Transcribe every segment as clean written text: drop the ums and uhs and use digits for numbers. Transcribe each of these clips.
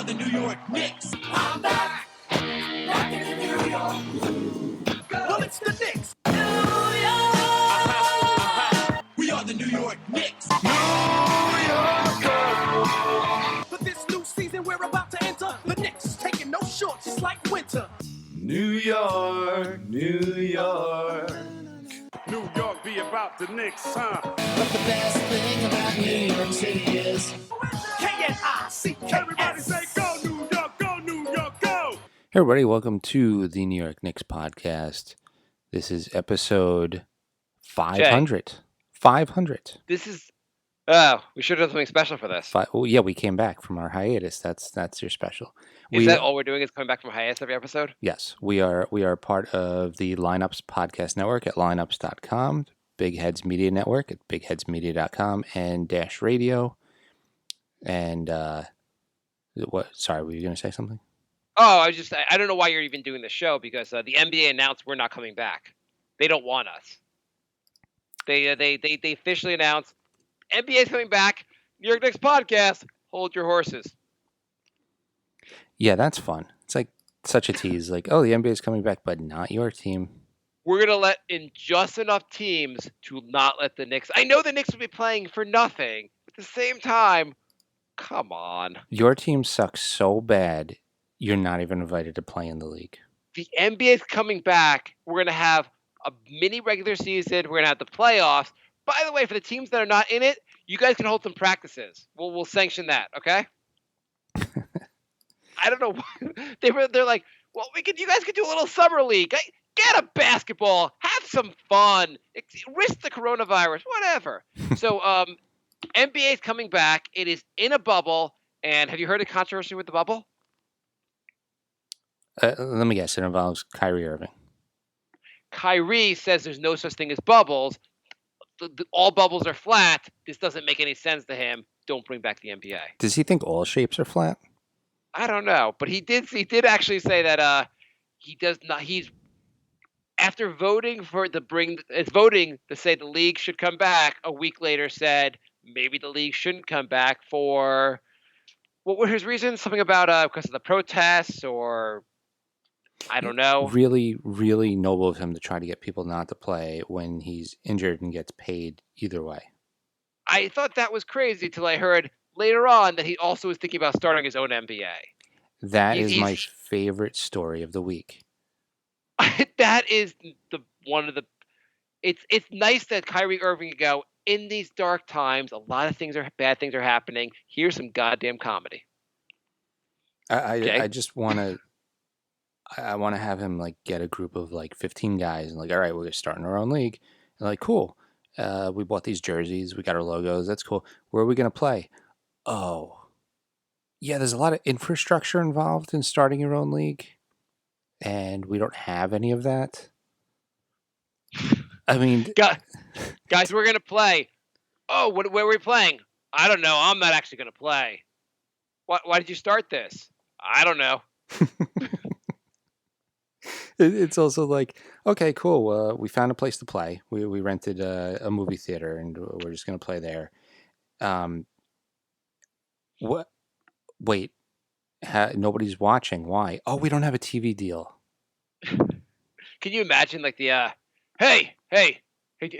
the New York Knicks. I'm back, rocking in New York. Well, it's the Knicks. New York. We are the New York Knicks. New Yorkers. For this new season we're about to enter, the Knicks taking no shorts, it's like winter. New York, New York. New York be about the Knicks, huh? But the best thing about New York City is K-N-I-C-K-S. Everybody say go New York, go New York, go! Hey everybody, welcome to the New York Knicks podcast. This is episode 500. 500. This is, we should have done something special for this. Oh yeah, we came back from our hiatus. That's your special. Is that all we're doing is coming back from hiatus every episode? Yes, we are part of the Lineups podcast network at lineups.com, Big Heads Media Network at bigheadsmedia.com, and Dash Radio. And what? Sorry, were you going to say something? Oh, I don't know why you're even doing the show, because the NBA announced we're not coming back. They don't want us. They officially announced NBA's coming back. New York Knicks podcast. Hold your horses. Yeah, that's fun. It's like such a tease. Like, oh, the NBA's coming back, but not your team. We're gonna let in just enough teams to not let the Knicks. I know the Knicks will be playing for nothing. At the same time, come on. Your team sucks so bad, you're not even invited to play in the league. The NBA's coming back. We're going to have a mini regular season. We're going to have the playoffs. By the way, for the teams that are not in it, you guys can hold some practices. We'll sanction that, okay? I don't know. They're like, well, you guys could do a little summer league. Get a basketball. Have some fun. Risk the coronavirus. Whatever. So NBA's coming back. It is in a bubble. And have you heard of controversy with the bubble? Let me guess. It involves Kyrie Irving. Kyrie says there's no such thing as bubbles. All bubbles are flat. This doesn't make any sense to him. Don't bring back the NBA. Does he think all shapes are flat? I don't know, but he did actually say that he does not. He's after voting voting to say the league should come back. A week later, said maybe the league shouldn't come back for what were his reasons? Something about because of the protests or. I don't know. Really, really noble of him to try to get people not to play when he's injured and gets paid either way. I thought that was crazy till I heard later on that he also was thinking about starting his own NBA. That is my favorite story of the week. That is it's nice that Kyrie Irving can go in these dark times. A lot of bad things are happening. Here's some goddamn comedy. I just want to. I want to have him like get a group of like 15 guys and like, all right, we're starting our own league. And like, cool. We bought these jerseys. We got our logos. That's cool. Where are we going to play? Oh, yeah. There's a lot of infrastructure involved in starting your own league, and we don't have any of that. I mean, guys, we're going to play. Oh, where are we playing? I don't know. I'm not actually going to play. Why did you start this? I don't know. It's also like, okay, cool. We found a place to play. We rented a movie theater, and we're just going to play there. What? Wait, nobody's watching. Why? Oh, we don't have a TV deal. Can you imagine like the hey,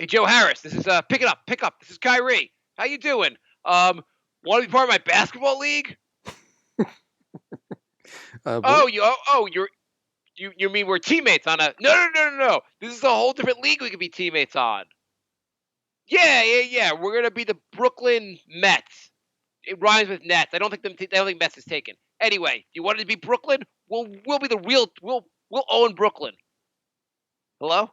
Joe Harris, this is pick up. This is Kyrie. How you doing? Want to be part of my basketball league? You mean we're teammates on a... No. This is a whole different league we could be teammates on. Yeah. We're going to be the Brooklyn Mets. It rhymes with Nets. I don't think Mets is taken. Anyway, you wanted to be Brooklyn? We'll be the real... We'll own Brooklyn. Hello?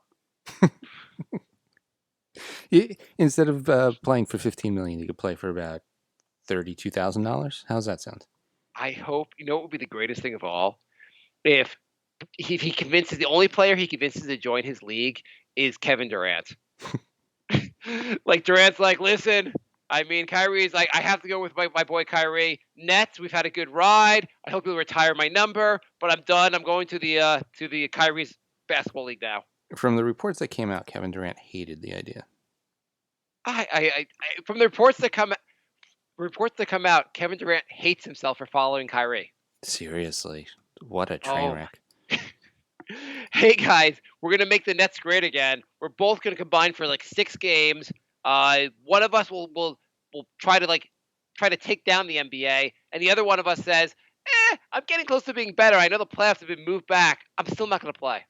Instead of playing for $15 million, you could play for about $32,000. How's that sound? I hope... You know what would be the greatest thing of all? If he convinces the only player he convinces to join his league is Kevin Durant. Like Durant's like, listen, I mean, Kyrie's like, I have to go with my boy Kyrie. Nets, we've had a good ride. I hope you'll retire my number, but I'm done. I'm going to the Kyrie's basketball league now. From the reports that came out, Kevin Durant hated the idea. From the reports that come out, Kevin Durant hates himself for following Kyrie. Seriously, what a train wreck. Hey guys, we're gonna make the Nets great again. We're both gonna combine for like 6 games. One of us will try to take down the NBA, and the other one of us says, I'm getting close to being better. I know the playoffs have been moved back. I'm still not gonna play.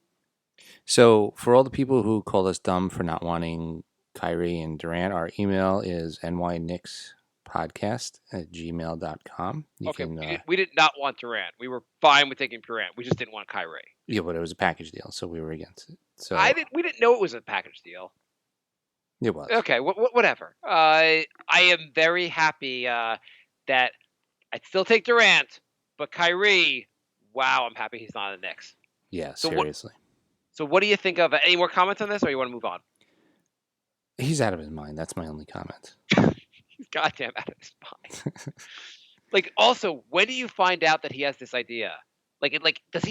So, for all the people who called us dumb for not wanting Kyrie and Durant, our email is nyknickspodcast@gmail.com. You Okay, can, we did not want Durant. We were fine with taking Durant. We just didn't want Kyrie. yeah, but it was a package deal, so we were against it. So We didn't know it was a package deal. it was. Okay, whatever. I am very happy that I'd still take Durant, but Kyrie, wow, I'm happy he's not in the Knicks. Yeah, seriously. So what do you think of any more comments on this, or you want to move on? He's out of his mind. That's my only comment. He's goddamn out of his mind. Like, also, when do you find out that he has this idea? Does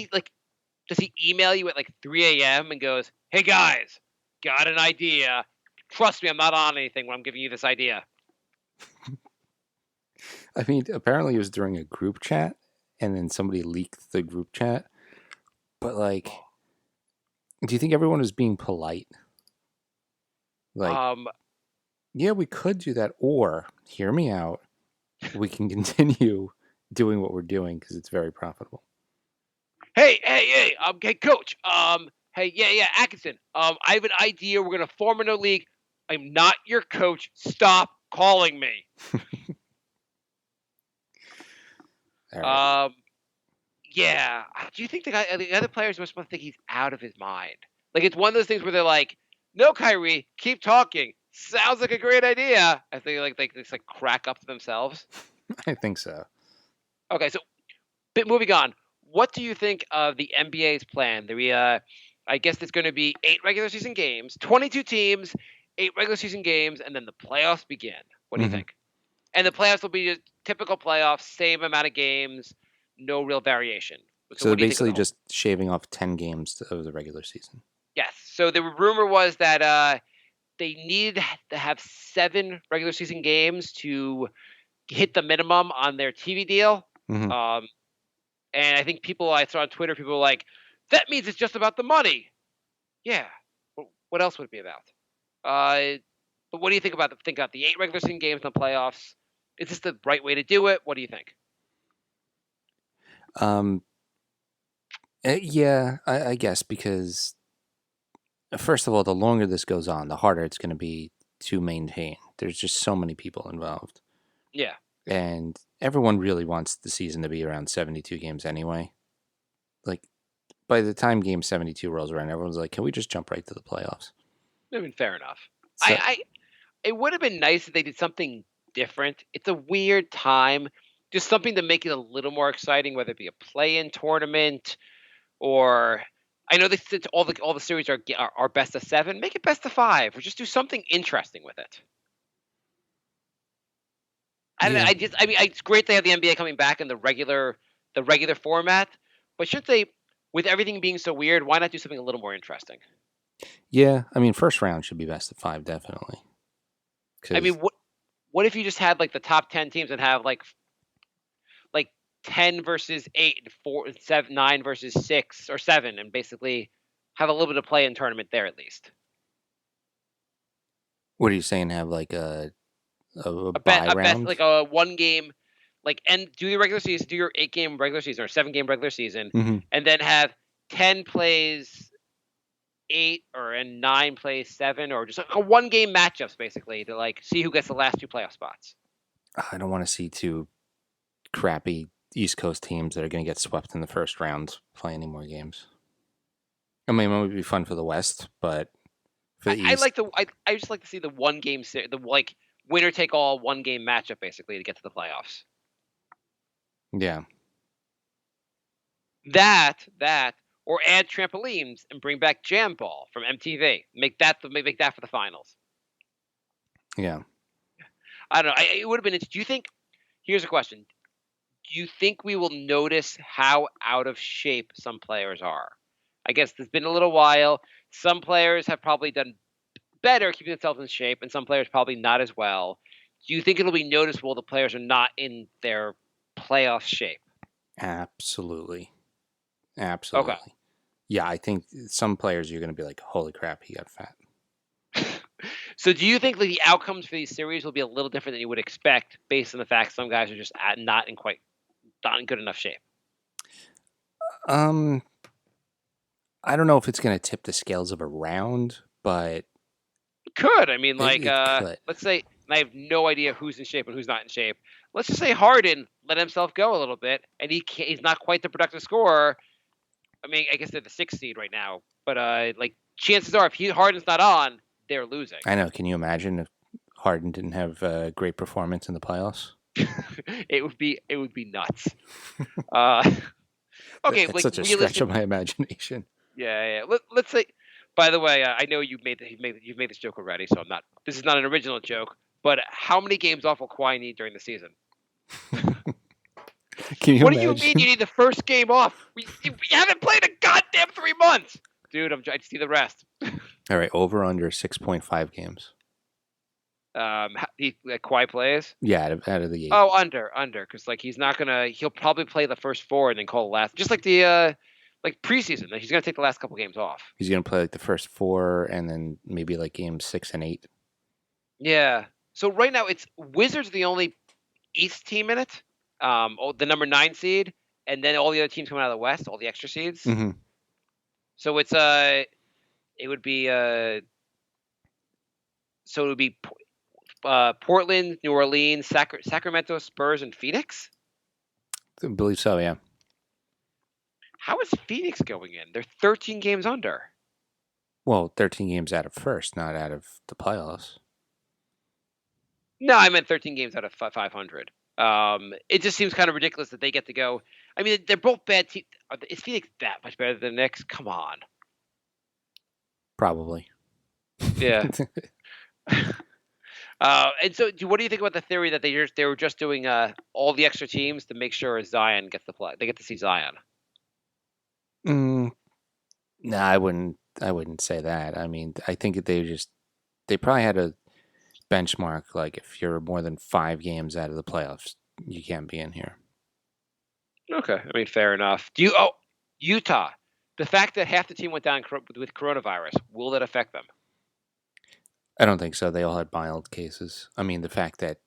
he email you at like 3 a.m. and goes, "Hey guys, got an idea. Trust me, I'm not on anything when I'm giving you this idea." I mean, apparently it was during a group chat, and then somebody leaked the group chat. But like, do you think everyone was being polite? Like, yeah, we could do that, or hear me out. We can continue doing what we're doing because it's very profitable. Hey, coach. Hey, yeah, Atkinson. I have an idea. We're gonna form a new league. I'm not your coach. Stop calling me. All right. Yeah. Do you think the other players must think he's out of his mind? Like, it's one of those things where they're like, "No, Kyrie, keep talking. Sounds like a great idea." I think they just like crack up to themselves. I think so. Okay, so moving on. What do you think of the NBA's plan? I guess it's going to be 8 regular season games, 22 teams, 8 regular season games, and then the playoffs begin. What do you think? And the playoffs will be just typical playoffs, same amount of games, no real variation. So they're basically just shaving off 10 games of the regular season. Yes. So the rumor was that they needed to have 7 regular season games to hit the minimum on their TV deal. Mm-hmm. And I think I saw on Twitter, people were like, that means it's just about the money. Yeah. What else would it be about? But what do you think about the 8 regular season games in the playoffs? Is this the right way to do it? What do you think? Yeah, I guess, because first of all, the longer this goes on, the harder it's going to be to maintain. There's just so many people involved. Yeah. And everyone really wants the season to be around 72 games anyway. Like, by the time game 72 rolls around, everyone's like, can we just jump right to the playoffs? I mean, fair enough. So, it would have been nice if they did something different. It's a weird time. Just something to make it a little more exciting, whether it be a play-in tournament or I know all the series are best of 7. Make it best of 5, or just do something interesting with it. It's great they have the NBA coming back in the regular format, but shouldn't they, with everything being so weird, why not do something a little more interesting? Yeah, I mean, first round should be best of 5, definitely. I mean, what if you just had like the top 10 teams and have like 10 versus 8, and 4, 7, 9 versus 6 or 7, and basically have a little bit of play in tournament there at least. What are you saying? Have like a bye round? Best, like a 1 game, and do the regular season, do your 8-game regular season or 7-game regular season, and then have 10 plays 8 and 9 plays 7, or just like a 1-game matchups basically to like see who gets the last 2 playoff spots. I don't want to see 2 crappy East Coast teams that are going to get swept in the first round play any more games. I mean, it would be fun for the West, but for the East, I just like to see the 1-game winner take all 1-game matchup basically to get to the playoffs. Yeah. That or add trampolines and bring back Jam Ball from MTV. Make that for the finals. Yeah. I don't know. It would have been. Do you think? Here's a question. Do you think we will notice how out of shape some players are? I guess it's been a little while. Some players have probably done better keeping themselves in shape, and some players probably not as well. Do you think it'll be noticeable the players are not in their playoff shape? Absolutely. Okay. Yeah, I think some players you're going to be like, holy crap, he got fat. So do you think the outcomes for these series will be a little different than you would expect based on the fact some guys are just not in good enough shape? I don't know if it's going to tip the scales of a round, but Could. I mean, it could. let's say, and I have no idea who's in shape and who's not in shape. Let's just say Harden let himself go a little bit, and he's not quite the productive scorer. I mean, I guess they're the 6th seed right now, but chances are, if Harden's not on, they're losing. I know. Can you imagine if Harden didn't have a great performance in the playoffs? It would be nuts. Okay, It's such a stretch of my imagination. Yeah. Let's say. By the way, I know you've made this joke already, so I'm not. This is not an original joke. But how many games off will Kawhi need during the season? Can you What imagine? do you mean you need the first game off? You haven't played a goddamn 3 months, dude. I'm trying to see the rest. All right, over under 6.5 games. Kawhi plays. Yeah, out of the 8. Oh, under, because he's not gonna. He'll probably play the first 4 and then call the last. Just like the preseason. He's gonna take the last couple games off. He's gonna play like the first 4 and then maybe like games 6 and 8. Yeah. So right now it's Wizards the only East team in it. The number 9 seed, and then all the other teams coming out of the West, all the extra seeds. Mm-hmm. So it would be Portland, New Orleans, Sacramento, Spurs, and Phoenix. I believe so. Yeah. How is Phoenix going in? They're 13 games under. Well, 13 games out of first, not out of the playoffs. No, I meant 13 games out of 500. It just seems kind of ridiculous that they get to go. I mean, they're both bad teams. Is Phoenix that much better than the Knicks? Come on. Probably. Yeah. And so, what do you think about the theory that they were just doing all the extra teams to make sure Zion gets the play? They get to see Zion. No, I wouldn't say that. I mean, I think they probably had a benchmark. Like, if you're more than 5 games out of the playoffs, you can't be in here. Okay, I mean, fair enough. Utah? The fact that half the team went down with coronavirus, will that affect them? I don't think so. They all had mild cases. I mean, the fact that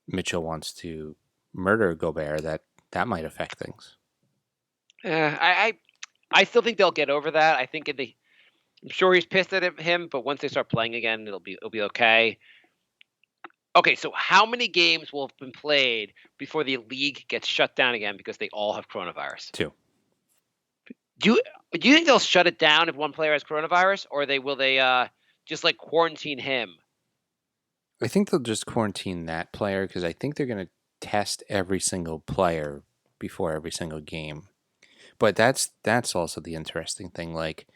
Mitchell wants to murder Gobert, that might affect things. I still think they'll get over that. I think I'm sure he's pissed at him, but once they start playing again, it'll be okay. Okay, so how many games will have been played before the league gets shut down again because they all have coronavirus? 2. Do you think they'll shut it down if one player has coronavirus, or will they just quarantine him? I think they'll just quarantine that player because I think they're going to test every single player before every single game. But that's also the interesting thing. Like,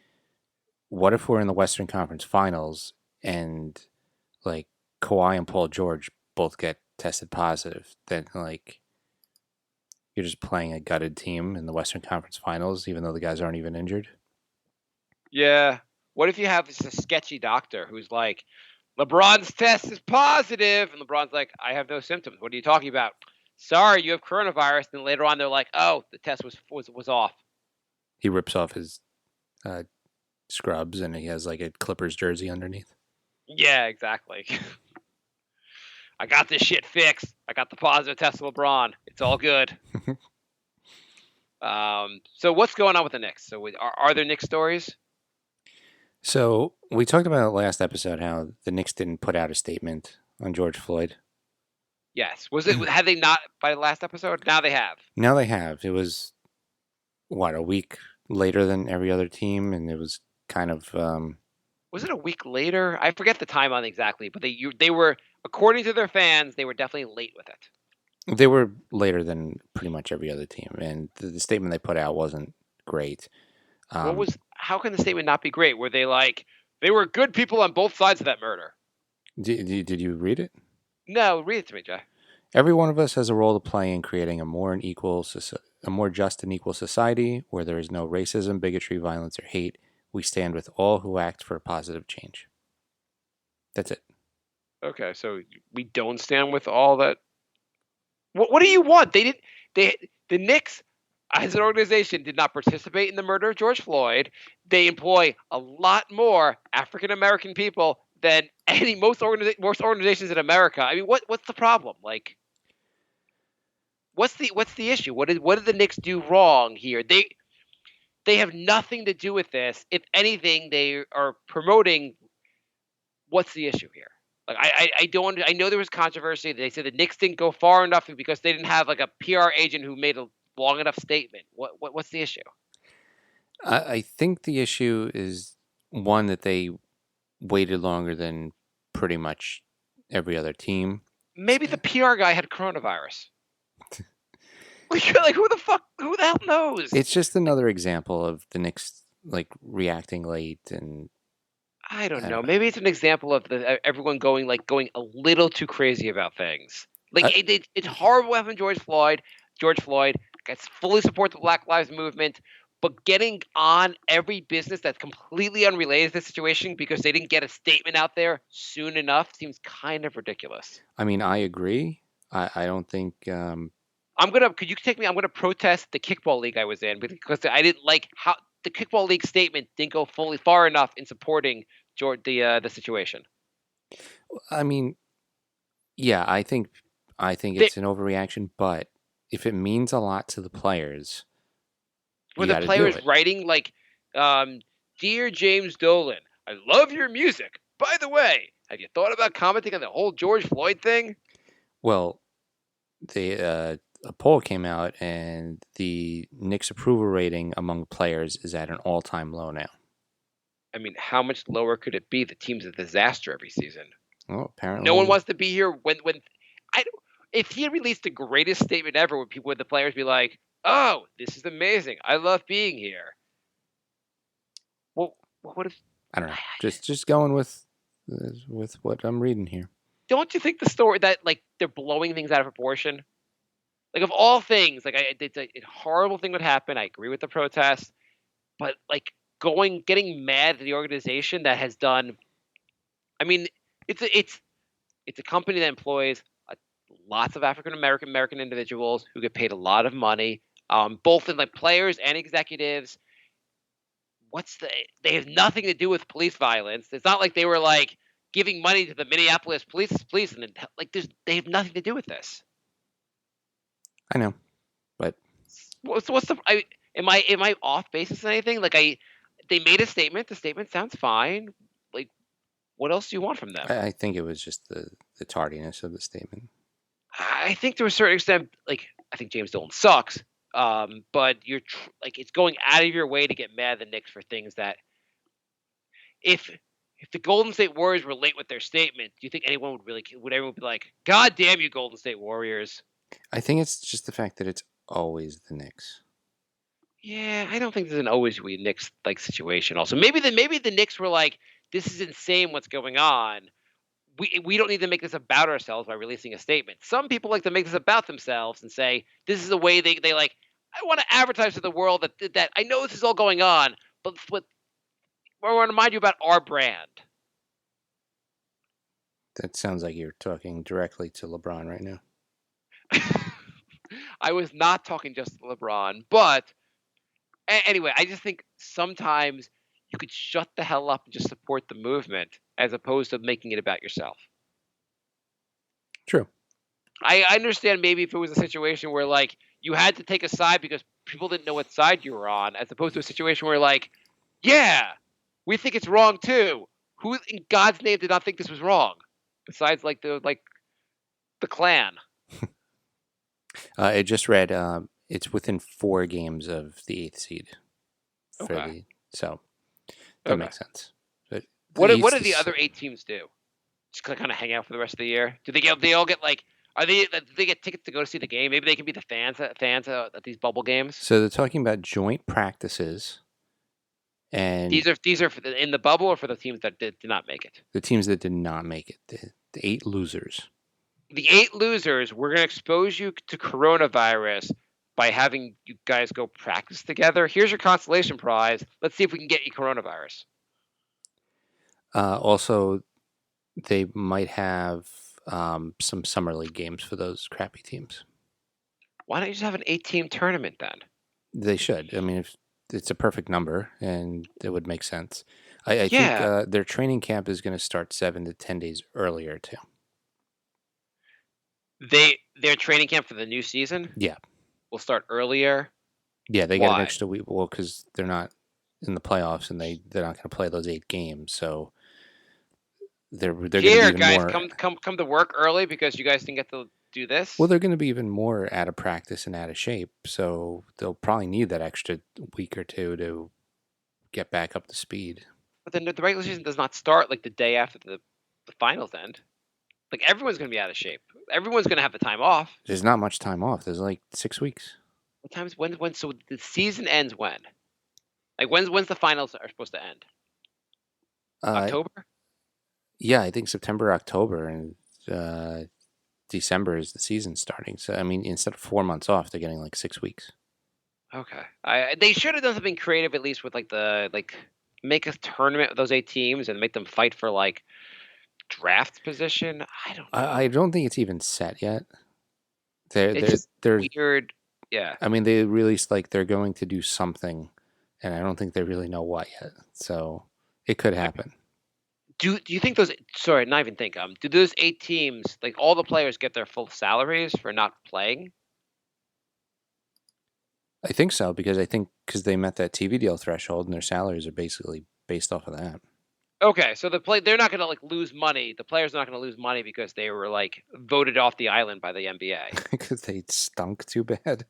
what if we're in the Western Conference Finals and Kawhi and Paul George both get tested positive? Then you're just playing a gutted team in the Western Conference Finals, even though the guys aren't even injured. Yeah. What if you have this sketchy doctor who's like, LeBron's test is positive, and LeBron's like, I have no symptoms. What are you talking about? Sorry, you have coronavirus. And later on, they're like, oh, the test was off. He rips off his scrubs, and he has a Clippers jersey underneath. Yeah, exactly. I got this shit fixed. I got the positive test of LeBron. It's all good. So what's going on with the Knicks? So are there Knicks stories? So we talked about last episode how the Knicks didn't put out a statement on George Floyd. Yes. Had they not by the last episode? Now they have. Now they have. It was, a week later than every other team, and it was kind of... was it a week later? I forget the timeline exactly, but they were, according to their fans, they were definitely late with it. They were later than pretty much every other team, and the statement they put out wasn't great. How can the statement not be great? Were they they were good people on both sides of that murder? Did you read it? No, read it to me, Jay. Every one of us has a role to play in creating a more just and equal society where there is no racism, bigotry, violence, or hate. We stand with all who act for a positive change. That's it. Okay, so we don't stand with all that. What do you want? The Knicks as an organization, did not participate in the murder of George Floyd. They employ a lot more African American people than most organizations in America. I mean, what's the problem? Like, what's the issue? What did the Knicks do wrong here? They have nothing to do with this. If anything, they are promoting. What's the issue here? Like, I don't. I know there was controversy. They said the Knicks didn't go far enough because they didn't have like a PR agent who made a long enough statement. What's the issue? I think the issue is one that they waited longer than pretty much every other team. Maybe the PR guy had coronavirus. Like who the hell knows? It's just another example of the Knicks like reacting late, and I don't know. Maybe it's an example of everyone going a little too crazy about things. Like it's horrible what happened to George Floyd. George Floyd gets fully support the Black Lives Movement, but getting on every business that's completely unrelated to the situation because they didn't get a statement out there soon enough seems kind of ridiculous. I mean, I agree. I don't think. Could you take me? I'm gonna protest the kickball league I was in because I didn't like how the kickball league statement didn't go fully far enough in supporting the situation. I mean, yeah, I think it's an overreaction, but if it means a lot to the players, were the players writing like, "Dear James Dolan, I love your music. By the way, have you thought about commenting on the whole George Floyd thing?" Well, a poll came out, and the Knicks approval rating among players is at an all-time low now. I mean, how much lower could it be? The team's a disaster every season. Well, apparently, no one wants to be here when if he had released the greatest statement ever, would the players be like, "Oh, this is amazing. I love being here." Well, what if I don't know. Just going with what I'm reading here. Don't you think the story that like they're blowing things out of proportion? Like of all things, like it's a horrible thing would happen. I agree with the protest, but like getting mad at the organization that has done. I mean, it's a company that employs lots of African American individuals who get paid a lot of money, both in like players and executives. They have nothing to do with police violence. It's not like they were like giving money to the Minneapolis police, and like they have nothing to do with this. I know, but what's the? Am I off basis on anything? Like they made a statement. The statement sounds fine. Like, what else do you want from them? I think it was just the tardiness of the statement. I think to a certain extent, like I think James Dolan sucks. But you're it's going out of your way to get mad at the Knicks for things that if the Golden State Warriors were late with their statement, do you think anyone would everyone be like, "God damn you, Golden State Warriors"? I think it's just the fact that it's always the Knicks. Yeah, I don't think there's an always we Knicks like situation. Also, maybe the Knicks were like, "This is insane. What's going on? We don't need to make this about ourselves by releasing a statement." Some people like to make this about themselves and say this is a way they like. I want to advertise to the world that I know this is all going on, but I want to remind you about our brand. That sounds like you're talking directly to LeBron right now. I was not talking just to LeBron, but anyway, I just think sometimes you could shut the hell up and just support the movement as opposed to making it about yourself. True. I understand maybe if it was a situation where like you had to take a side because people didn't know what side you were on, as opposed to a situation where like, yeah, we think it's wrong too. Who in God's name did not think this was wrong? Besides like the Klan. I just read it's within 4 games of the 8th seed. Okay. So that makes sense. But what do the other 8 teams do? Just kind of hang out for the rest of the year? Do they all get like? Do they get tickets to go to see the game? Maybe they can be the fans at these bubble games. So they're talking about joint practices, and these are in the bubble or for the teams that did not make it. The teams that did not make it, the 8 losers. The 8 losers, we're going to expose you to coronavirus by having you guys go practice together. Here's your consolation prize. Let's see if we can get you coronavirus. Also, they might have some summer league games for those crappy teams. Why don't you just have an 8-team tournament then? They should. I mean, if it's a perfect number, and it would make sense. I think Yeah, their training camp is going to start 7 to 10 days earlier too. their training camp for the new season Yeah, will start earlier. yeah, they get an Why? extra week. Well, because they're not in the playoffs, and they're not going to play those 8 games, so they're going to be Here, even guys, more. come to work early because you guys didn't get to do this. Well, they're going to be even more out of practice and out of shape, so they'll probably need that extra week or two to get back up to speed. But then the regular season does not start like the day after the finals end. Like everyone's going to be out of shape. Everyone's going to have the time off. There's not much time off. There's like 6 weeks. What times? When? So the season ends when? Like when's the finals are supposed to end? October. Yeah, I think September, October, and December is the season starting. So I mean, instead of 4 months off, they're getting like 6 weeks. Okay. They should have done something creative at least with make a tournament with those 8 teams and make them fight for like draft position. I don't know. I don't think it's even set yet. It's just They're weird. Yeah. I mean, they released like they're going to do something, and I don't think they really know what yet. So it could happen. Do you think those? Sorry, not even think. Do those 8 teams, like all the players, get their full salaries for not playing? I think so because they met that TV deal threshold, and their salaries are basically based off of that. Okay, so they're not going to like lose money. The players are not going to lose money because they were like voted off the island by the NBA. Because they stunk too bad.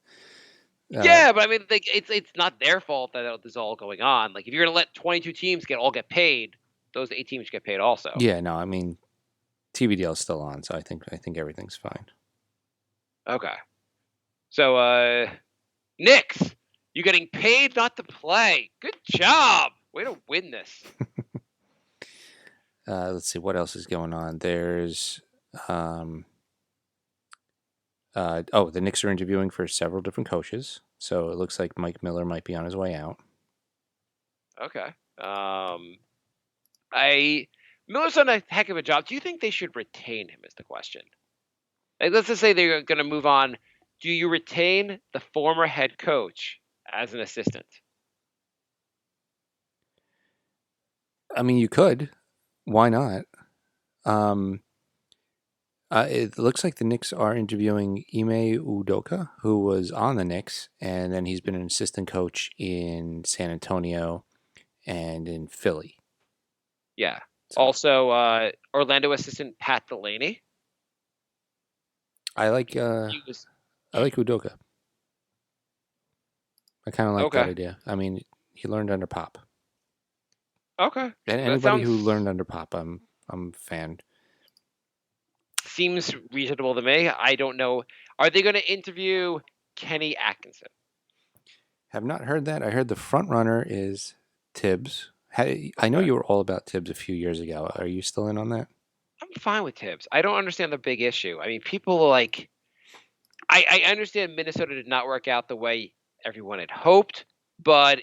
Yeah, but I mean, like, it's not their fault that this is all going on. Like, if you're going to let 22 teams get paid, those 8 teams get paid also. Yeah, no, I mean, TV deal is still on, so I think everything's fine. Okay. So, Knicks, you're getting paid not to play. Good job. Way to win this. Let's see what else is going on. There's, the Knicks are interviewing for several different coaches, so it looks like Mike Miller might be on his way out. Okay. Miller's done a heck of a job. Do you think they should retain him? Is the question. Like, let's just say they're going to move on. Do you retain the former head coach as an assistant? I mean, you could. Why not? It looks like the Knicks are interviewing Ime Udoka, who was on the Knicks, and then he's been an assistant coach in San Antonio and in Philly. Yeah. So. Also, Orlando assistant Pat Delaney. I like Udoka. I kind of like that idea. I mean, he learned under Pop. Okay. And anybody who learned under Pop, I'm a fan. Seems reasonable to me. I don't know. Are they going to interview Kenny Atkinson? Have not heard that. I heard the front runner is Tibbs. I know you were all about Tibbs a few years ago. Are you still in on that? I'm fine with Tibbs. I don't understand the big issue. I mean, people like... I understand Minnesota did not work out the way everyone had hoped, but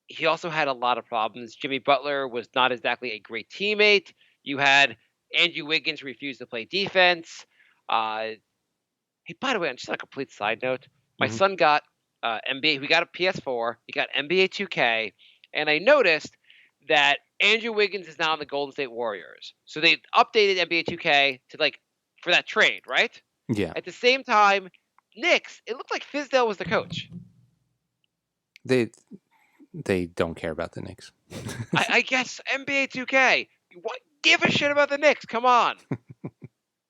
he also had a lot of problems. Jimmy Butler was not exactly a great teammate. You had Andrew Wiggins refuse to play defense. Hey, by the way, just on a complete side note, my son got NBA. We got a PS4. He got NBA 2K, and I noticed that Andrew Wiggins is now on the Golden State Warriors. So they updated NBA 2K to for that trade, right? Yeah. At the same time, Knicks, it looked like Fizdale was the coach. They don't care about the Knicks. I guess NBA 2K. What? Give a shit about the Knicks. Come on.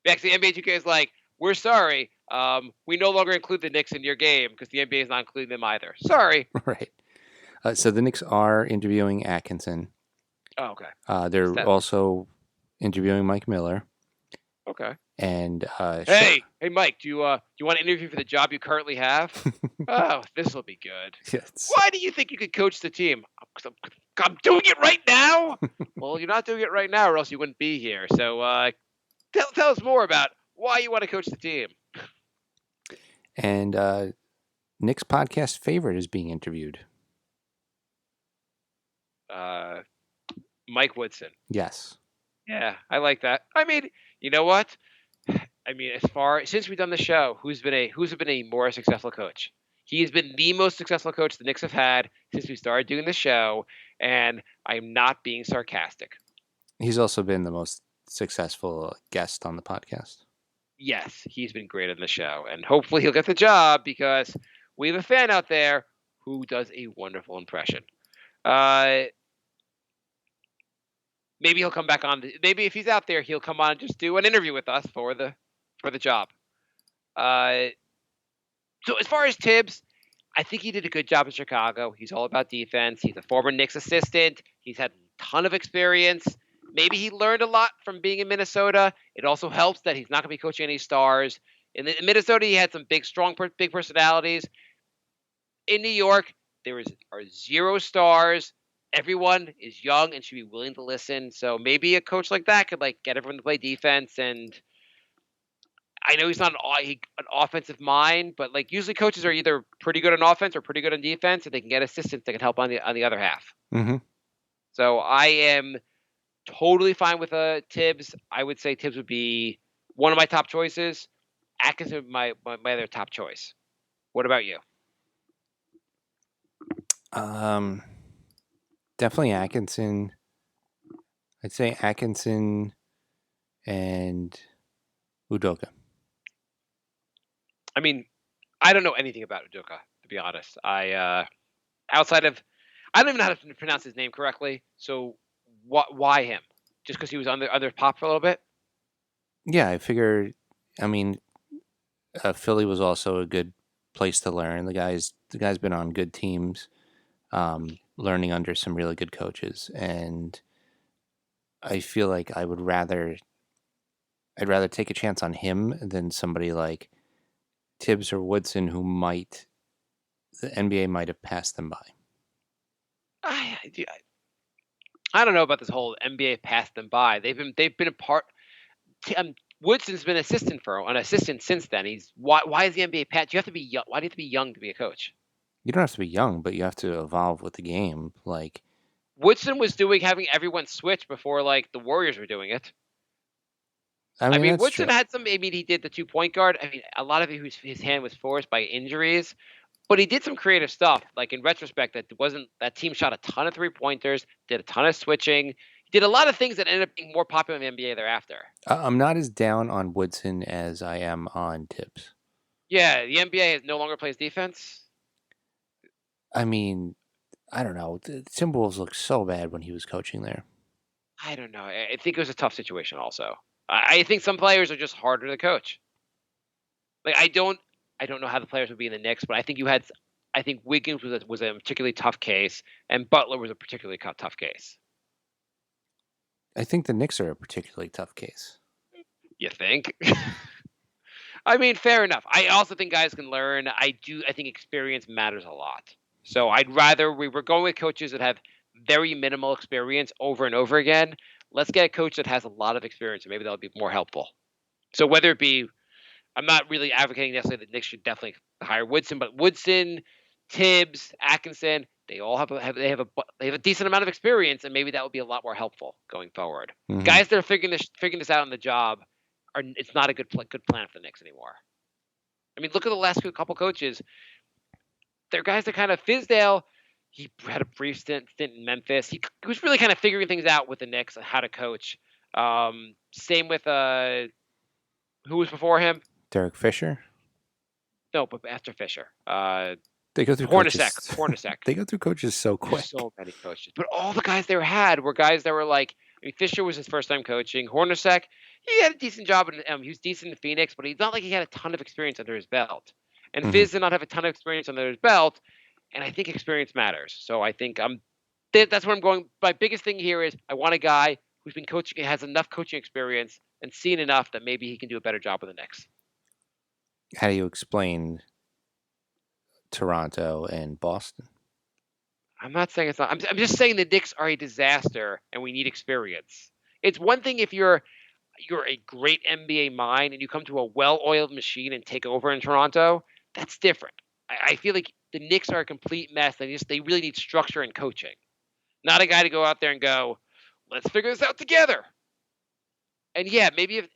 Actually, NBA 2K is like, we're sorry. We no longer include the Knicks in your game because the NBA is not including them either. Sorry. Right. So the Knicks are interviewing Atkinson. Oh, okay. They're also interviewing Mike Miller. Okay. And hey, Mike, do you want to interview for the job you currently have? Oh, this will be good. Yes. Why do you think you could coach the team? I'm doing it right now. Well, you're not doing it right now, or else you wouldn't be here. So, tell us more about why you want to coach the team. And Nick's podcast favorite is being interviewed. Mike Woodson. Yes. Yeah, I like that. I mean, you know what? I mean, since we've done the show, who's been a more successful coach? He's been the most successful coach the Knicks have had since we started doing the show, and I'm not being sarcastic. He's also been the most successful guest on the podcast. Yes, he's been great on the show, and hopefully he'll get the job because we have a fan out there who does a wonderful impression. Maybe he'll come back on. Maybe if he's out there, he'll come on and just do an interview with us for the job. So as far as Tibbs, I think he did a good job in Chicago. He's all about defense. He's a former Knicks assistant. He's had a ton of experience. Maybe he learned a lot from being in Minnesota. It also helps that he's not going to be coaching any stars. In Minnesota, he had some big personalities. In New York, are 0 stars. Everyone is young and should be willing to listen. So maybe a coach like that could get everyone to play defense. And I know he's not an offensive mind, but usually coaches are either pretty good on offense or pretty good on defense, and they can get assistants that can help on the other half. Mm-hmm. So I am totally fine with Tibbs. I would say Tibbs would be one of my top choices. Atkinson would be my other top choice. What about you? Definitely Atkinson. I'd say Atkinson and Udoka. I mean, I don't know anything about Udoka, to be honest. I don't even know how to pronounce his name correctly. So why him? Just because he was under Pop for a little bit? Yeah, I figured. I mean, Philly was also a good place to learn. The guy's been on good teams, learning under some really good coaches, and I feel like I'd rather take a chance on him than somebody like Tibbs or Woodson, who the NBA might have passed them by. I don't know about this whole NBA passed them by. They've been a part. Woodson's been an assistant since then. Why is the NBA passed? You have to be young. Why do you have to be young to be a coach? You don't have to be young, but you have to evolve with the game. Woodson was having everyone switch before the Warriors were doing it. I mean Woodson had some. I mean, he did the 2-point guard. I mean, a lot of it his hand was forced by injuries, but he did some creative stuff. In retrospect, that team shot a ton of 3-pointers, did a ton of switching, he did a lot of things that ended up being more popular in the NBA thereafter. I'm not as down on Woodson as I am on Tibbs. Yeah, the NBA no longer plays defense. I mean, I don't know. The Timberwolves looked so bad when he was coaching there. I don't know. I think it was a tough situation also. I think some players are just harder to coach. I don't know how the players would be in the Knicks, but I think Wiggins was a particularly tough case, and Butler was a particularly tough case. I think the Knicks are a particularly tough case. You think? I mean, fair enough. I also think guys can learn. I think experience matters a lot. So we were going with coaches that have very minimal experience over and over again. Let's get a coach that has a lot of experience, and maybe that'll be more helpful. So whether it be, I'm not really advocating necessarily that Knicks should definitely hire Woodson, but Woodson, Tibbs, Atkinson, they all have a decent amount of experience, and maybe that would be a lot more helpful going forward. Mm-hmm. Guys that are figuring this out on the job, it's not a good plan for the Knicks anymore. I mean, look at the last couple coaches. They're guys that kind of Fizdale. He had a brief stint in Memphis. He was really kind of figuring things out with the Knicks on how to coach. Same with who was before him? Derek Fisher? No, but after Fisher. They go through Hornacek. They go through coaches so quick. There's so many coaches. But all the guys they had were guys that were Fisher was his first time coaching. Hornacek, he had a decent job. He was decent in Phoenix, but he's not like he had a ton of experience under his belt. And Fizz did not have a ton of experience under his belt. And I think experience matters. So I think that's where I'm going. My biggest thing here is I want a guy who's been coaching, has enough coaching experience and seen enough that maybe he can do a better job with the Knicks. How do you explain Toronto and Boston? I'm not saying it's not. I'm just saying the Knicks are a disaster and we need experience. It's one thing if you're a great NBA mind and you come to a well-oiled machine and take over in Toronto. That's different. I feel like the Knicks are a complete mess. They really need structure and coaching, not a guy to go out there and go, let's figure this out together. And yeah, maybe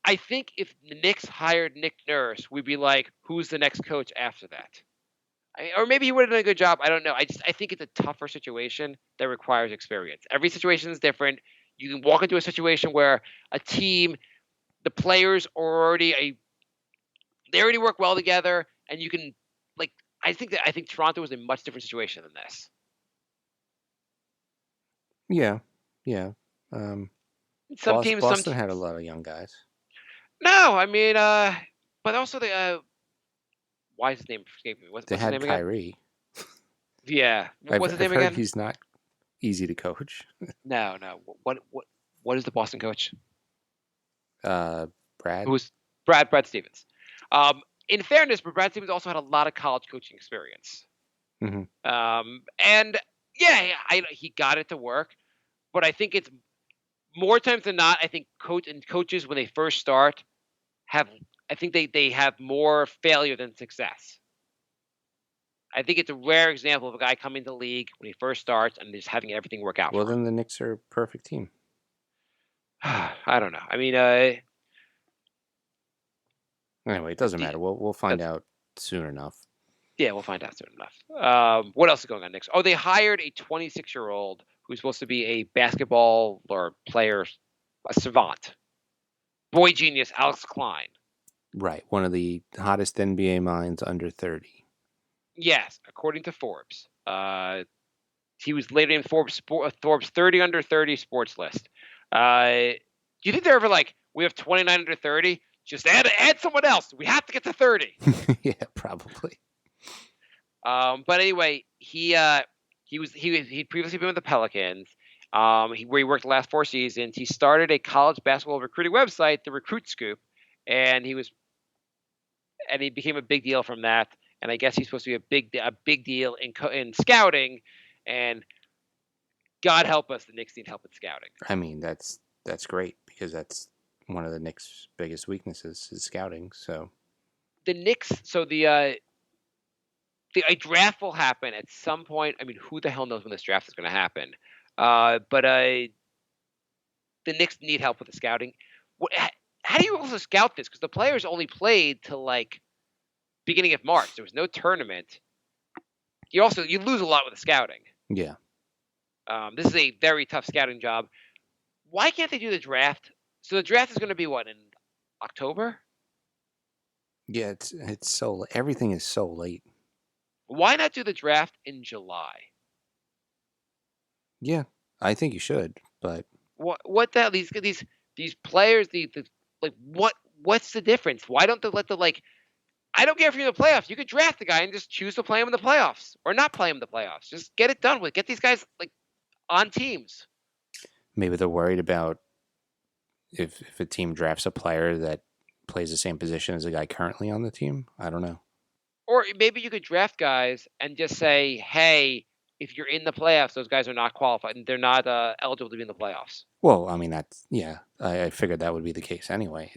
I think if the Knicks hired Nick Nurse, we'd be like, who's the next coach after that? Or maybe he would have done a good job. I don't know. I think it's a tougher situation that requires experience. Every situation is different. You can walk into a situation where a team, the players they already work well together, and you can like. I think Toronto was in a much different situation than this. Yeah. Some teams, Boston had a lot of young guys. No, I mean, but also the why is his name escaping me? What's his name again? Kyrie. Yeah, what's his name I've heard again? he's not easy to coach. No. What is the Boston coach? Brad. Who's Brad Stevens? In fairness, but Brad Stevens also had a lot of college coaching experience. Mm-hmm. And yeah, he got it to work, but I think it's more times than not. I think coaches when they first start they have more failure than success. I think it's a rare example of a guy coming to the league when he first starts and just having everything work out. Well, then the Knicks are a perfect team. I don't know. I mean, anyway, it doesn't matter. We'll find out soon enough. Yeah, we'll find out soon enough. What else is going on next? Oh, they hired a 26-year-old who's supposed to be a basketball or player, a savant, boy genius, Alex Klein. Right, one of the hottest NBA minds under 30. Yes, according to Forbes. He was later in Forbes 30 under 30 sports list. Do you think they're ever like, we have 29 under 30? Just add someone else. We have to get to 30. Yeah, probably. But anyway, he'd previously been with the Pelicans, where he worked the last 4 seasons. He started a college basketball recruiting website, the Recruit Scoop, and he became a big deal from that. And I guess he's supposed to be a big deal in scouting. And God help us, the Knicks need help in scouting. I mean, that's great because that's one of the Knicks' biggest weaknesses is scouting. So the Knicks, a draft will happen at some point. I mean, who the hell knows when this draft is going to happen? But the Knicks need help with the scouting. How do you also scout this? Because the players only played till like beginning of March. There was no tournament. You lose a lot with the scouting. Yeah. This is a very tough scouting job. Why can't they do the draft? So the draft is going to be what, in October? Yeah, it's so everything is so late. Why not do the draft in July? Yeah, I think you should, but what the hell? These players, what's the difference? Why don't they let I don't care if you're in the playoffs. You could draft the guy and just choose to play him in the playoffs or not play him in the playoffs. Just get it done with. Get these guys on teams. Maybe they're worried about if a team drafts a player that plays the same position as a guy currently on the team. I don't know. Or maybe you could draft guys and just say, hey, if you're in the playoffs, those guys are not qualified and they're not eligible to be in the playoffs. Well, I mean, I figured that would be the case anyway.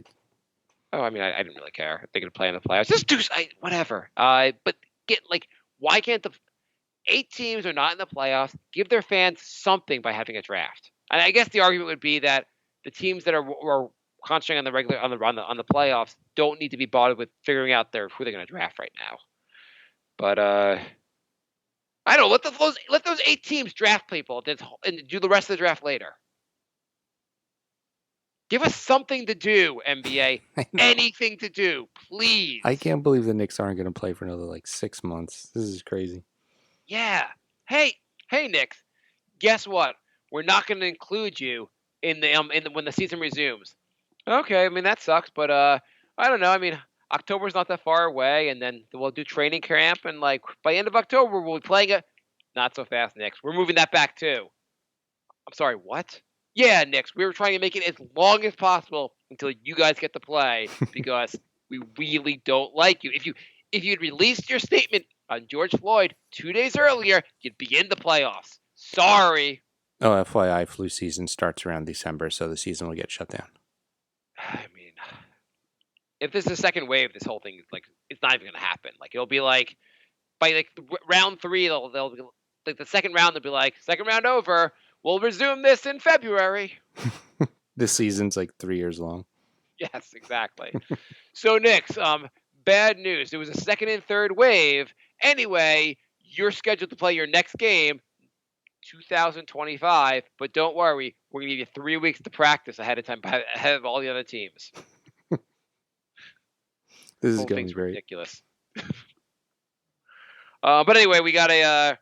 Oh, I mean, I didn't really care if they could play in the playoffs. Just do whatever. But why can't the 8 teams are not in the playoffs? Give their fans something by having a draft. And I guess the argument would be that the teams that are concentrating on the playoffs don't need to be bothered with figuring out who they're going to draft right now. But I don't know. Let those 8 teams draft people and do the rest of the draft later. Give us something to do, NBA. Anything to do, please. I can't believe the Knicks aren't going to play for another 6 months. This is crazy. Yeah. Hey, Knicks. Guess what? We're not going to include you in when the season resumes. Okay, I mean that sucks, but I don't know. I mean, October's not that far away, and then we'll do training camp, and by the end of October we'll be playing it. Not so fast, Knicks. We're moving that back too. I'm sorry, what? Yeah, Knicks, we were trying to make it as long as possible until you guys get to play because we really don't like you. If you'd released your statement on George Floyd 2 days earlier, you'd be in the playoffs. Sorry. Oh, FYI, flu season starts around December, so the season will get shut down. I mean, if this is a second wave, this whole thing is it's not even going to happen. It'll be by round 3, they'll be the second round. They'll be second round over. We'll resume this in February. This season's 3 years long. Yes, exactly. So, Knicks, bad news. There was a second and third wave, Anyway, you're scheduled to play your next game 2025, but don't worry, we're going to give you 3 weeks to practice ahead of time, ahead of all the other teams. This is going to be great. Ridiculous. But anyway, we got a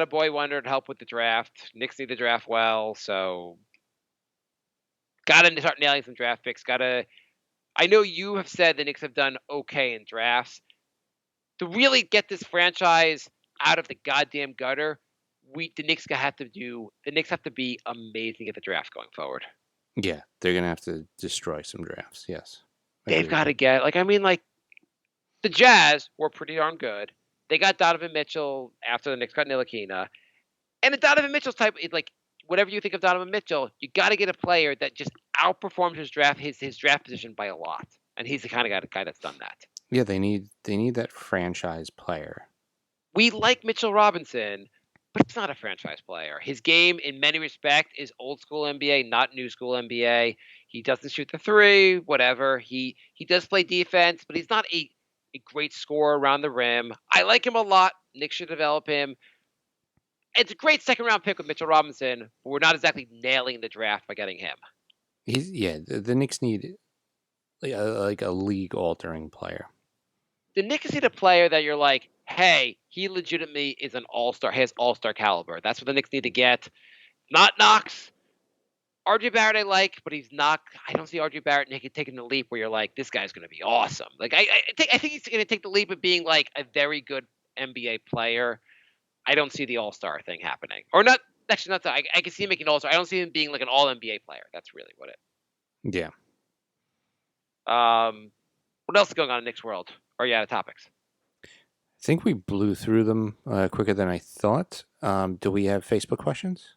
boy wonder to help with the draft. Knicks need the draft well, so got to start nailing some draft picks. I know you have said the Knicks have done okay in drafts. To really get this franchise out of the goddamn gutter, the Knicks have to be amazing at the draft going forward. Yeah, they're gonna have to destroy some drafts. Yes, they've got to get the Jazz were pretty darn good. They got Donovan Mitchell after the Knicks got Ntilikina, and the Donovan Mitchell's type, whatever you think of Donovan Mitchell, you got to get a player that just outperforms his draft position by a lot, and he's the kind of guy that's done that. Yeah, they need that franchise player. We like Mitchell Robinson, but it's not a franchise player. His game, in many respects, is old school NBA, not new school NBA. He doesn't shoot the three, whatever. He does play defense, but he's not a great scorer around the rim. I like him a lot. Knicks should develop him. It's a great second-round pick with Mitchell Robinson, but we're not exactly nailing the draft by getting him. The Knicks need like a league-altering player. The Knicks need a player that you're like, hey, he legitimately is an all-star, has all-star caliber. That's what the Knicks need to get. Not Knox. RJ Barrett I like, but he's not. I don't see RJ Barrett taking the leap where you're like, this guy's going to be awesome. Like I think he's going to take the leap of being like a very good NBA player. I don't see the all-star thing happening. Or not, actually not that. I can see him making all-star. I don't see him being like an all-NBA player. That's really what it. Yeah. What else is going on in Knicks world? Or are you out of topics? I think we blew through them quicker than I thought. Do we have Facebook questions?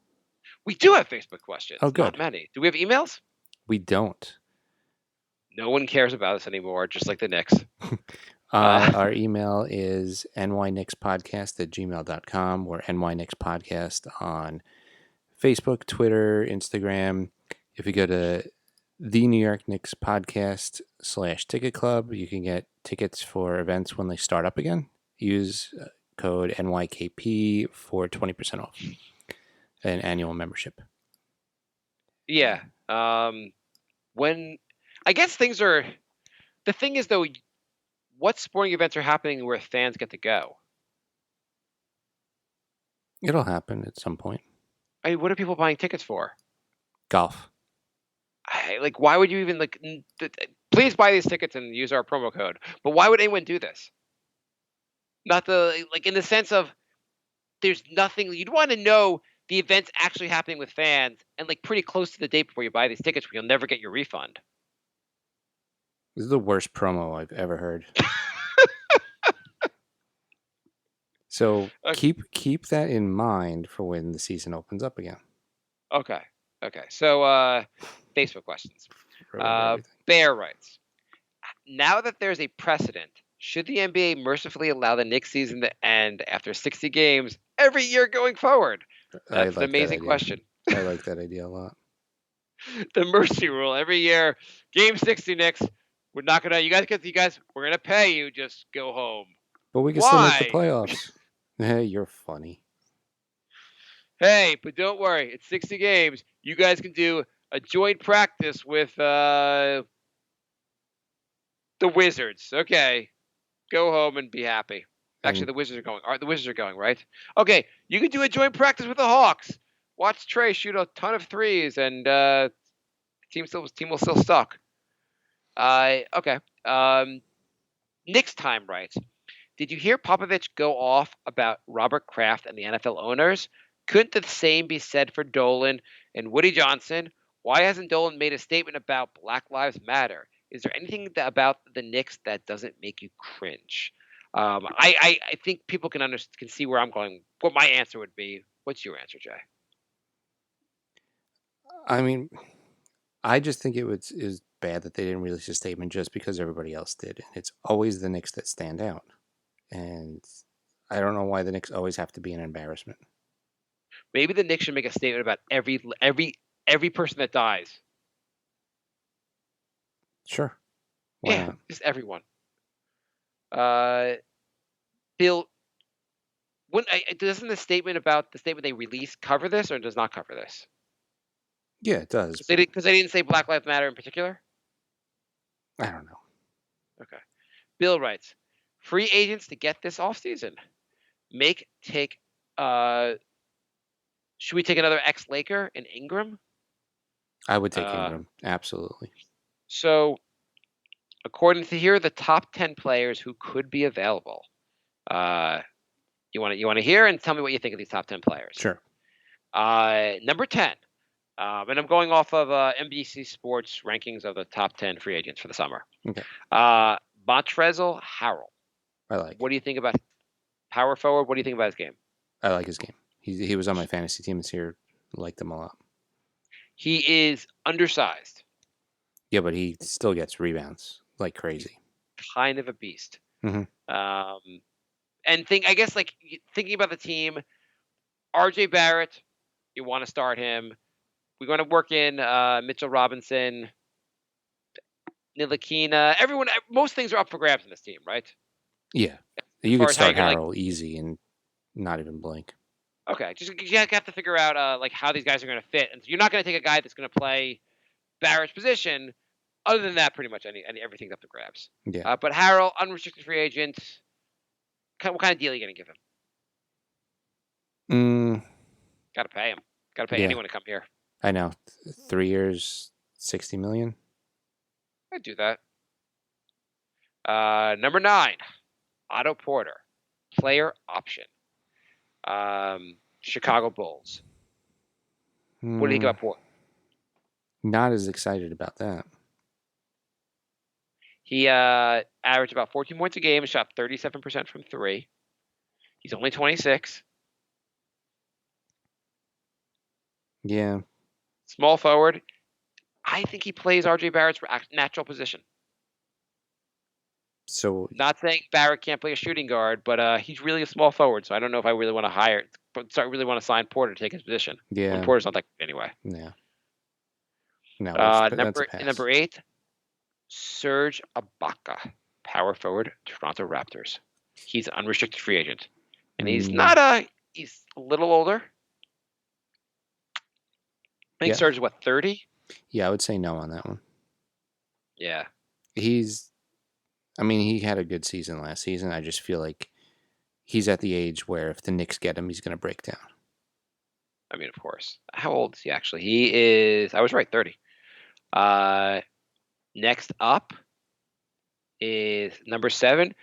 We do have Facebook questions. Oh, good. Not many. Do we have emails? We don't. No one cares about us anymore, just like the Knicks. Our email is nyknickspodcast@gmail.com. We're nyknickspodcast on Facebook, Twitter, Instagram. If you go to the New York Knicks podcast /ticket club, you can get tickets for events when they start up again. Use code NYKP for 20% off an annual membership. Yeah. When I guess things are, the thing is though, what sporting events are happening where fans get to go? It'll happen at some point. I mean, what are people buying tickets for? Golf. Why would you even please buy these tickets and use our promo code. But why would anyone do this? Not in the sense of there's nothing you'd want to know the event's actually happening with fans and pretty close to the date before you buy these tickets where you'll never get your refund. This is the worst promo I've ever heard. So keep that in mind for when the season opens up again. Okay. So Facebook questions. Bear writes, now that there's a precedent, should the NBA mercifully allow the Knicks season to end after 60 games every year going forward? That's an amazing question. I like that idea a lot. The mercy rule every year. Game 60 Knicks. We're not gonna. You guys. We're gonna pay you. Just go home. But we can still make the playoffs. Hey, you're funny. Hey, but don't worry. It's 60 games. You guys can do a joint practice with the Wizards. Okay, go home and be happy. Actually, the Wizards are going. The Wizards are going, right? Okay, you can do a joint practice with the Hawks. Watch Trey shoot a ton of threes, and team will still suck. Okay. Knicks time writes, did you hear Popovich go off about Robert Kraft and the NFL owners? Couldn't the same be said for Dolan and Woody Johnson? Why hasn't Dolan made a statement about Black Lives Matter? Is there anything about the Knicks that doesn't make you cringe? I think people can see where I'm going. What my answer would be. What's your answer, Jay? I mean, I just think is bad that they didn't release a statement just because everybody else did. And it's always the Knicks that stand out. And I don't know why the Knicks always have to be an embarrassment. Maybe the Knicks should make a statement about every person that dies. Sure. Why not? Just everyone. Bill Doesn't the statement they released cover this, or does not cover this? Yeah, it does. Because they didn't say Black Lives Matter in particular. I don't know. Okay. Bill writes, free agents to get this offseason. Should we take another ex-Laker in Ingram? I would take Ingram. Absolutely. So, according to here, the top 10 players who could be available. You want to hear and tell me what you think of these top 10 players? Sure. Number 10, and I'm going off of NBC Sports rankings of the top 10 free agents for the summer. Okay. Montrezl Harrell. I like. What do you think about power forward? What do you think about his game? I like his game. He was on my fantasy team this year. Liked him a lot. He is undersized. Yeah, but he still gets rebounds like crazy. Kind of a beast. Mm-hmm. And thinking about the team, RJ Barrett, you want to start him. We're going to work in Mitchell Robinson, Ntilikina. Most things are up for grabs in this team, right? Yeah. You could start Harrell easy and not even blink. Okay, you have to figure out how these guys are going to fit, and so you're not going to take a guy that's going to play Barrett's position. Other than that, pretty much everything's up for grabs. Yeah. But Harrell, unrestricted free agent. What kind of deal are you going to give him? Got to pay him. Got to pay anyone to come here. I know. 3 years, $60 million. I'd do that. Number 9, Otto Porter, player option. Chicago Bulls. What do you think about Porter? Not as excited about that. He averaged about 14 points a game and shot 37% from 3. He's only 26. Yeah. Small forward. I think he plays RJ Barrett's natural position. So, not saying Barrett can't play a shooting guard, but he's really a small forward, so I don't know if I really want to really want to sign Porter to take his position. Yeah. When Porter's not that good anyway. Yeah. No, number 8, Serge Ibaka, power forward, Toronto Raptors. He's an unrestricted free agent, and he's he's a little older. I think Serge is 30? Yeah, I would say no on that one. Yeah. He had a good season last season. I just feel like he's at the age where if the Knicks get him, he's going to break down. I mean, of course. How old is he actually? He is, I was right, 30. Next up is number 7,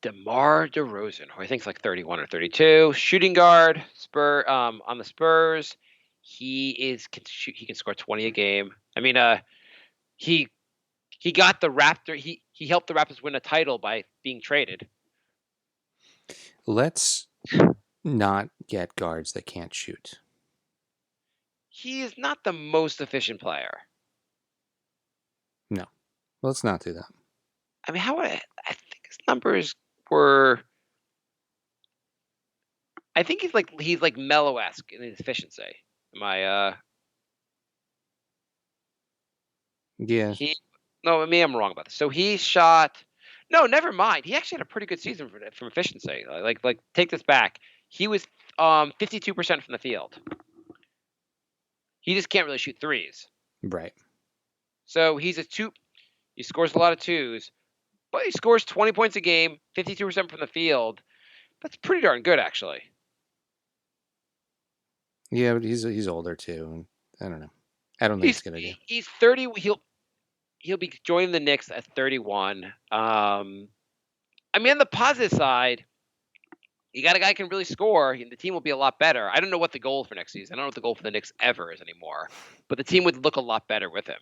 DeMar DeRozan, who I think is like 31 or 32. Shooting guard, on the Spurs. He can score 20 a game. I mean, he got the Raptor. He helped the Raptors win a title by being traded. Let's not get guards that can't shoot. He is not the most efficient player. No. Let's not do that. I mean, I think his numbers were. I think he's like Melo-esque in his efficiency. Am I? Yeah. No, maybe I'm wrong about this. So he shot. No, never mind. He actually had a pretty good season from efficiency. Like take this back. He was 52% from the field. He just can't really shoot threes. Right. So he's a 2. He scores a lot of 2s, but he scores 20 points a game, 52% from the field. That's pretty darn good, actually. Yeah, but he's older too. I don't know. I don't think it's gonna do. He's 30. He'll be joining the Knicks at 31. I mean, on the positive side, you got a guy who can really score, and the team will be a lot better. I don't know what the goal for next season. I don't know what the goal for the Knicks ever is anymore, but the team would look a lot better with him.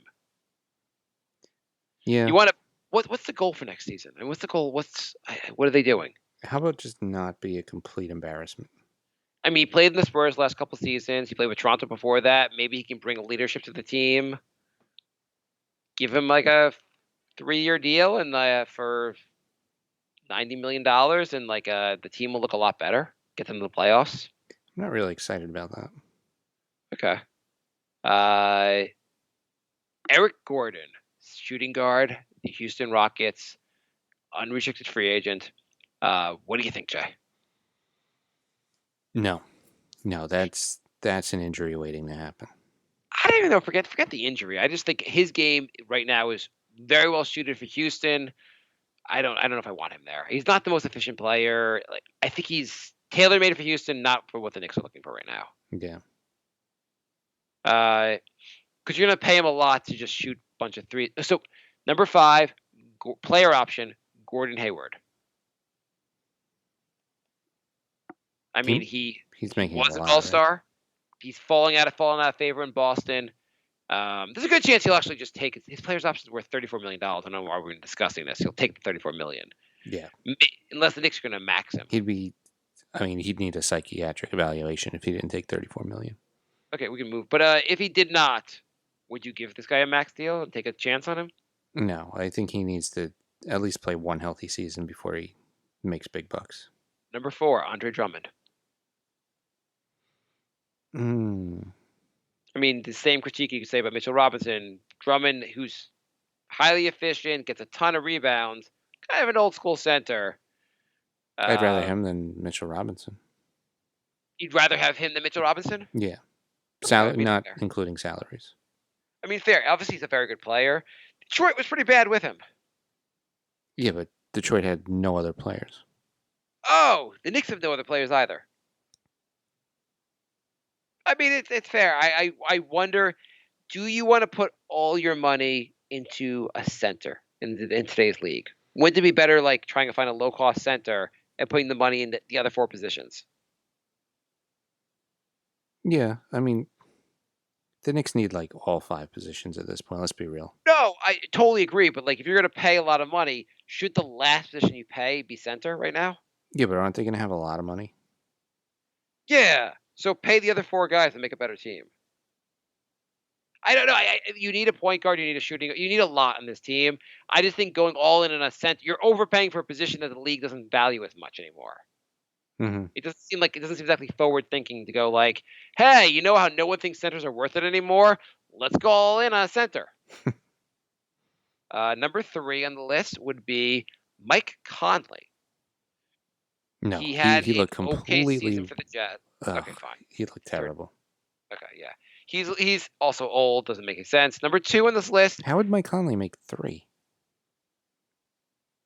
Yeah. You want to? What's the goal for next season? And what's the goal? What are they doing? How about just not be a complete embarrassment? I mean, he played in the Spurs last couple seasons. He played with Toronto before that. Maybe he can bring a leadership to the team. Give him like a 3-year deal and for $90 million, and the team will look a lot better. Get them to the playoffs. I'm not really excited about that. Okay. Eric Gordon, shooting guard, the Houston Rockets, unrestricted free agent. What do you think, Jay? No, that's an injury waiting to happen. I don't even know. Forget the injury. I just think his game right now is very well suited for Houston. I don't know if I want him there. He's not the most efficient player. Like, I think he's tailor made for Houston, not for what the Knicks are looking for right now. Yeah. Because you're going to pay him a lot to just shoot a bunch of threes. So, number 5, player option, Gordon Hayward. I mean, he making was a an lot, all-star. right? He's falling out of favor in Boston. There's a good chance he'll actually just take his player's option is worth $34 million. I don't know why we're discussing this. He'll take the $34 million. Yeah. Unless the Knicks are going to max him. He'd need a psychiatric evaluation if he didn't take $34 million. Okay, we can move. But if he did not, would you give this guy a max deal and take a chance on him? No, I think he needs to at least play one healthy season before he makes big bucks. Number 4, Andre Drummond. I mean, the same critique you could say about Mitchell Robinson. Drummond, who's highly efficient, gets a ton of rebounds, kind of an old school center. I'd rather him than Mitchell Robinson. You'd rather have him than Mitchell Robinson? Yeah. Not fair. Including salaries. I mean, fair. Obviously, he's a very good player. Detroit was pretty bad with him. Yeah, but Detroit had no other players. Oh, the Knicks have no other players either. I mean, it's fair. I wonder, do you want to put all your money into a center in today's league? Wouldn't it be better like trying to find a low-cost center and putting the money in the other 4 positions? Yeah, I mean, the Knicks need like all 5 positions at this point. Let's be real. No, I totally agree. But like, if you're going to pay a lot of money, should the last position you pay be center right now? Yeah, but aren't they going to have a lot of money? Yeah. So pay the other 4 guys and make a better team. I don't know. You need a point guard. You need a shooting. You need a lot on this team. I just think going all in a center, you're overpaying for a position that the league doesn't value as much anymore. Mm-hmm. It doesn't seem exactly forward thinking to go like, hey, you know how no one thinks centers are worth it anymore? Let's go all in on a center. Number 3 on the list would be Mike Conley. No, he had he looked completely okay season for the Jets. Okay, fine. He looked terrible. Okay, yeah. He's also old. Doesn't make any sense. Number 2 on this list. How would Mike Conley make 3?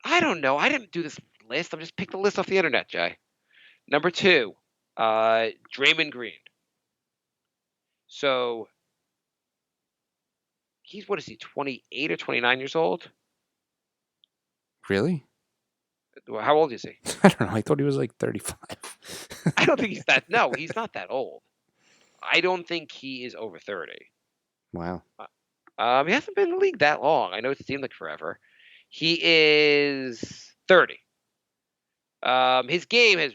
I don't know. I didn't do this list. I'm just picked the list off the internet, Jay. Number 2, Draymond Green. So he's, what is he, 28 or 29 years old? Really? How old is he? I don't know. I thought he was like 35. I don't think he's that. No, he's not that old. I don't think he is over 30. Wow. He hasn't been in the league that long. I know it seemed like forever. He is 30. His game has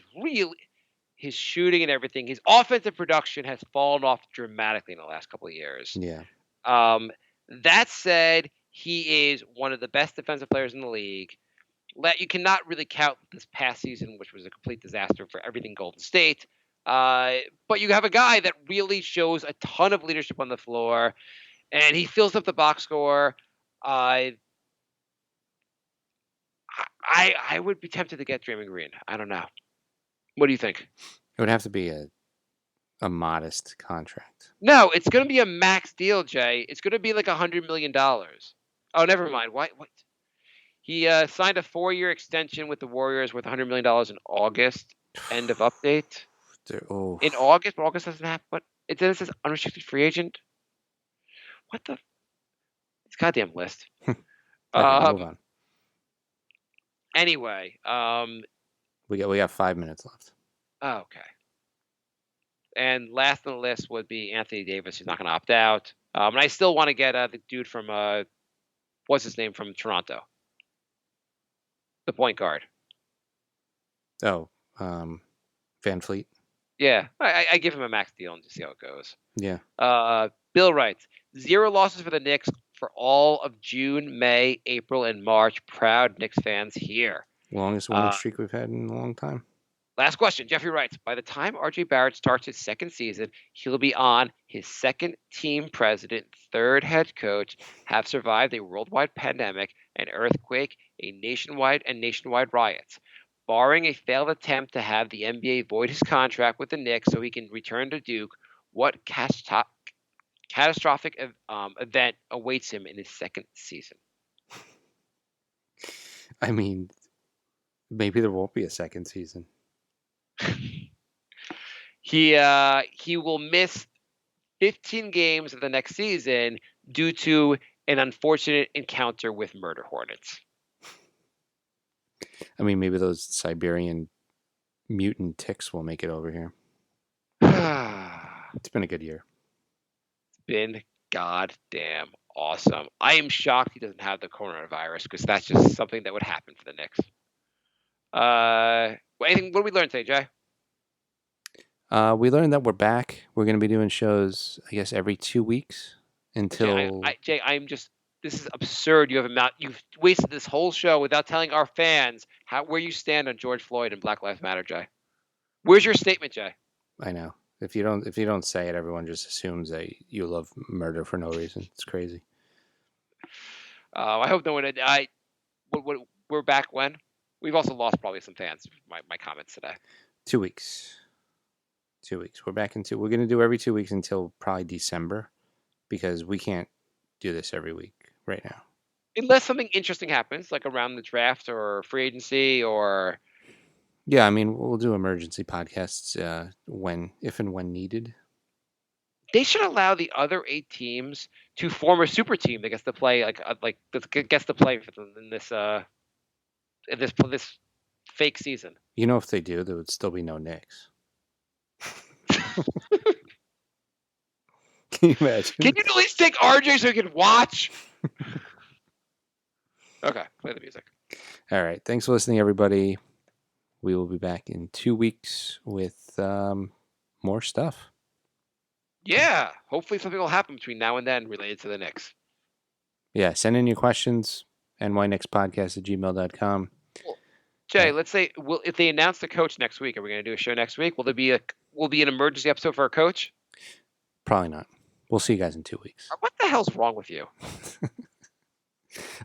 his shooting and everything, his offensive production has fallen off dramatically in the last couple of years. Yeah. That said, he is one of the best defensive players in the league. You cannot really count this past season, which was a complete disaster for everything Golden State. But you have a guy that really shows a ton of leadership on the floor, and he fills up the box score. I would be tempted to get Draymond Green. I don't know. What do you think? It would have to be a modest contract. No, it's going to be a max deal, Jay. It's going to be like $100 million. Oh, never mind. What? He signed a 4-year extension with the Warriors worth $100 million in August. End of update. In August? But August doesn't happen. But it says unrestricted free agent. What the? It's a goddamn list. Okay, move on. Anyway. We got 5 minutes left. Oh, okay. And last on the list would be Anthony Davis, who's not going to opt out. And I still want to get the dude from, what's his name, from Toronto? The point guard. Oh, Van Fleet? Yeah, I give him a max deal and just see how it goes. Yeah. Bill writes, 0 losses for the Knicks for all of June, May, April, and March. Proud Knicks fans here. Longest winning streak we've had in a long time. Last question. Jeffrey writes, by the time RJ Barrett starts his second season, he'll be on his second team president, third head coach, have survived a worldwide pandemic, an earthquake, nationwide riots. Barring a failed attempt to have the NBA void his contract with the Knicks so he can return to Duke, what catastrophic event awaits him in his second season? I mean, maybe there won't be a second season. He will miss 15 games of the next season due to an unfortunate encounter with murder hornets. I mean, maybe those Siberian mutant ticks will make it over here. It's been a good year. It's been goddamn awesome. I am shocked he doesn't have the coronavirus because that's just something that would happen for the Knicks. What did we learn today, Jay? We learned that we're back. We're going to be doing shows, I guess, every 2 weeks until. Jay, this is absurd. You've wasted this whole show without telling our fans where you stand on George Floyd and Black Lives Matter, Jay. Where's your statement, Jay? I know. If you don't say it, everyone just assumes that you love murder for no reason. It's crazy. I hope no one. We're back when? We've also lost probably some fans. My comments today. 2 weeks. 2 weeks. We're back into. We're going to do every 2 weeks until probably December, because we can't do this every week right now. Unless something interesting happens, like around the draft or free agency or. Yeah, I mean, we'll do emergency podcasts if and when needed. They should allow the other 8 teams to form a super team that gets to play in this fake season. You know, if they do, there would still be no Knicks. Can you imagine? Can you at least take RJ so he can watch? Okay, play the music. All right. Thanks for listening, everybody. We will be back in 2 weeks with more stuff. Yeah. Hopefully something will happen between now and then related to the Knicks. Yeah. Send in your questions. nyknickspodcast@gmail.com. Jay, let's say, if they announce the coach next week, are we going to do a show next week? Will there be an emergency episode for a coach? Probably not. We'll see you guys in 2 weeks. What the hell's wrong with you?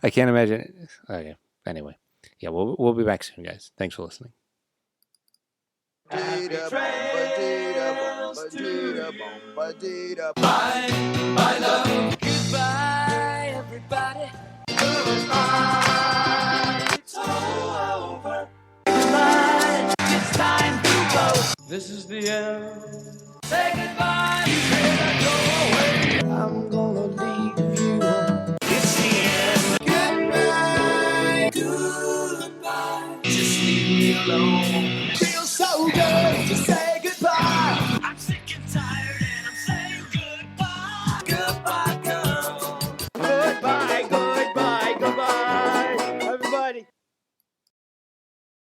I can't imagine. Oh, yeah. Anyway. Yeah, we'll be back soon, guys. Thanks for listening. My love. Goodbye, everybody. Goodbye. It's all over. Goodbye. It's time to go. This is the end. Say goodbye. You cannot go away. I'm gonna leave you. It's the end. Goodbye. Goodbye. Just leave me alone. Feels so good to say.